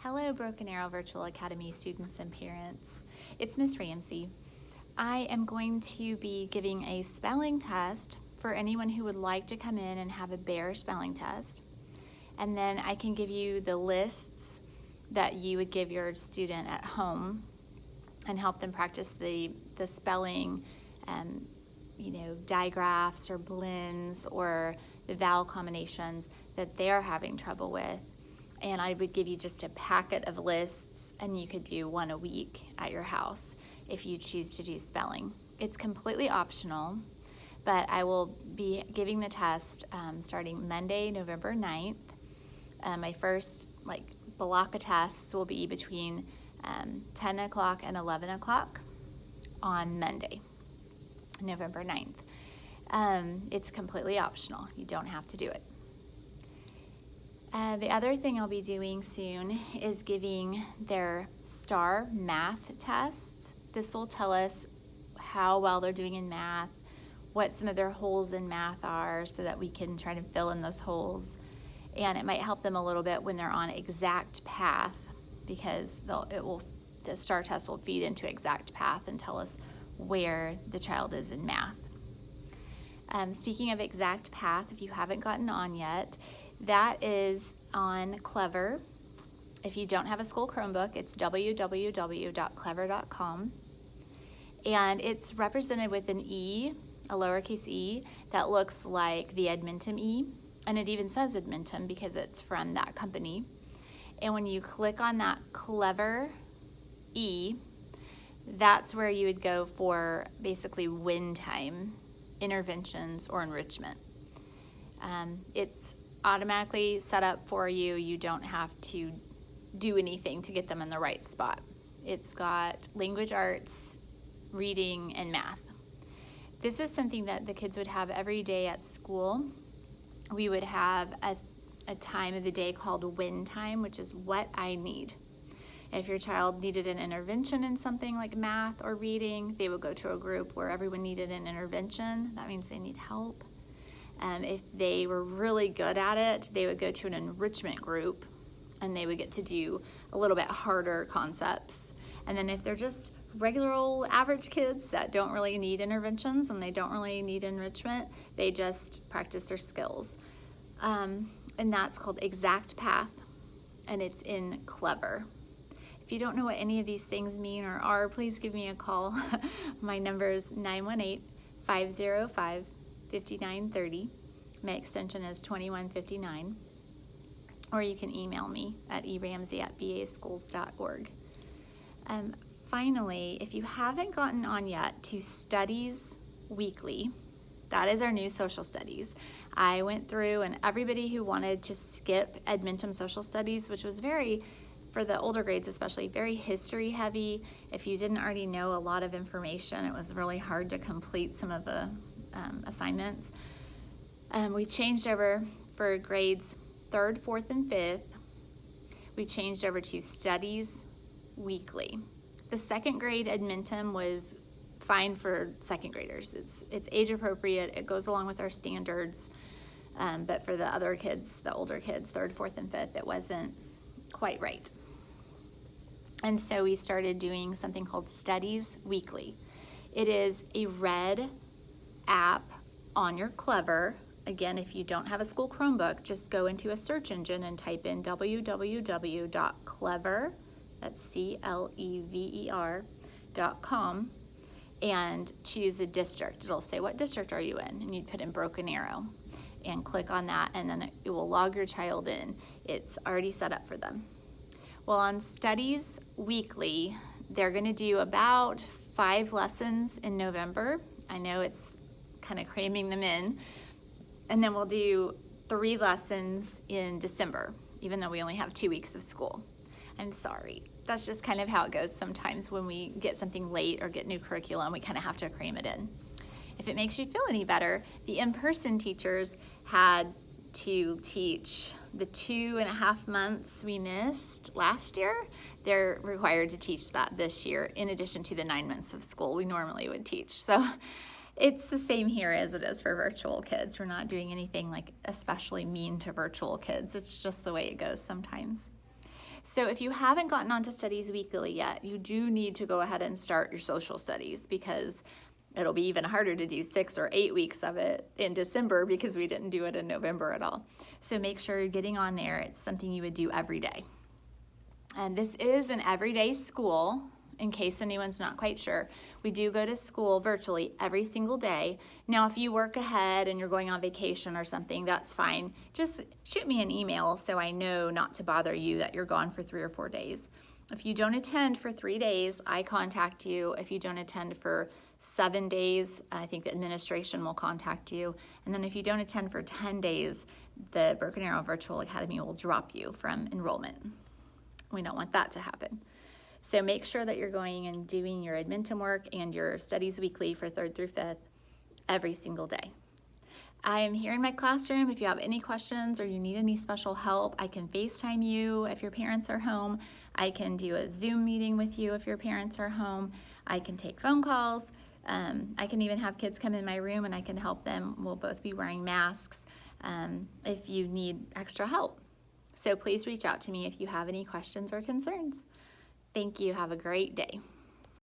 Hello, Broken Arrow Virtual Academy students and parents. It's Miss Ramsey. I am going to be giving a spelling test for anyone who would like to come in and have a BARE spelling test. And then I can give you the lists that you would give your student at home and help them practice the spelling, digraphs or blends or the vowel combinations that they're having trouble with. And I would give you just a packet of lists, and you could do one a week at your house if you choose to do spelling. It's completely optional, but I will be giving the test starting Monday, November 9th. My first block of tests will be between 10 o'clock and 11 o'clock on Monday, November 9th. It's completely optional. You don't have to do it. The other thing I'll be doing soon is giving their STAR math tests. This will tell us how well they're doing in math, what some of their holes in math are, so that we can try to fill in those holes. And it might help them a little bit when they're on exact path, because the STAR test will feed into exact path and tell us where the child is in math. Speaking of exact path, if you haven't gotten on yet, that is on Clever. If you don't have a school Chromebook, it's www.clever.com. And it's represented with an E, a lowercase e, that looks like the Edmentum E. And it even says Edmentum because it's from that company. And when you click on that Clever E, that's where you would go for basically win time, interventions, or enrichment. It's automatically set up for you. You don't have to do anything to get them in the right spot. It's got language arts, reading, and math. This is something that the kids would have every day at school. We would have a time of the day called win time, which is what I need. If your child needed an intervention in something like math or reading, they would go to a group where everyone needed an intervention. That means they need help. If they were really good at it, they would go to an enrichment group, and they would get to do a little bit harder concepts. And then if they're just regular old average kids that don't really need interventions and they don't really need enrichment, they just practice their skills. And that's called Exact Path, and it's in Clever. If you don't know what any of these things mean or are, please give me a call. My number is 918-505-5930. My extension is 2159. Or you can email me at eramsey@baschools.org. Finally, if you haven't gotten on yet to Studies Weekly, that is our new social studies. I went through, and everybody who wanted to skip Edmentum social studies, which was for the older grades especially, very history heavy. If you didn't already know a lot of information, it was really hard to complete some of the assignments. We changed over for grades 3rd, 4th, and 5th. We changed over to Studies Weekly. The second grade Edmentum was fine for second graders. It's age appropriate. It goes along with our standards. But for the other kids, the older kids, 3rd, 4th, and 5th, it wasn't quite right. And so we started doing something called Studies Weekly. It is a red app on your Clever. Again, if you don't have a school Chromebook, just go into a search engine and type in www.clever, that's CLEVER.com, and choose a district. It'll say, what district are you in? And you'd put in Broken Arrow and click on that, and then it will log your child in. It's already set up for them. Well, on Studies Weekly, they're going to do about 5 lessons in November. I know it's kind of cramming them in. And then we'll do 3 lessons in December, even though we only have 2 weeks of school. I'm sorry. That's just kind of how it goes sometimes when we get something late or get new curriculum. We kind of have to cram it in. If it makes you feel any better, the in-person teachers had to teach the 2.5 months we missed last year. They're required to teach that this year, in addition to the 9 months of school we normally would teach. So it's the same here as it is for virtual kids. We're not doing anything especially mean to virtual kids. It's just the way it goes sometimes. So if you haven't gotten onto Studies Weekly yet, you do need to go ahead and start your social studies, because it'll be even harder to do 6 or 8 weeks of it in December because we didn't do it in November at all. So make sure you're getting on there. It's something you would do every day. And this is an everyday school, in case anyone's not quite sure. We do go to school virtually every single day. Now, if you work ahead and you're going on vacation or something, that's fine. Just shoot me an email so I know not to bother you that you're gone for 3 or 4 days. If you don't attend for 3 days, I contact you. If you don't attend for 7 days, I think the administration will contact you. And then if you don't attend for 10 days, the Broken Arrow Virtual Academy will drop you from enrollment. We don't want that to happen. So make sure that you're going and doing your Edmentum work and your Studies Weekly for 3rd through 5th every single day. I am here in my classroom. If you have any questions or you need any special help, I can FaceTime you if your parents are home. I can do a Zoom meeting with you if your parents are home. I can take phone calls. I can even have kids come in my room and I can help them. We'll both be wearing masks if you need extra help. So please reach out to me if you have any questions or concerns. Thank you. Have a great day.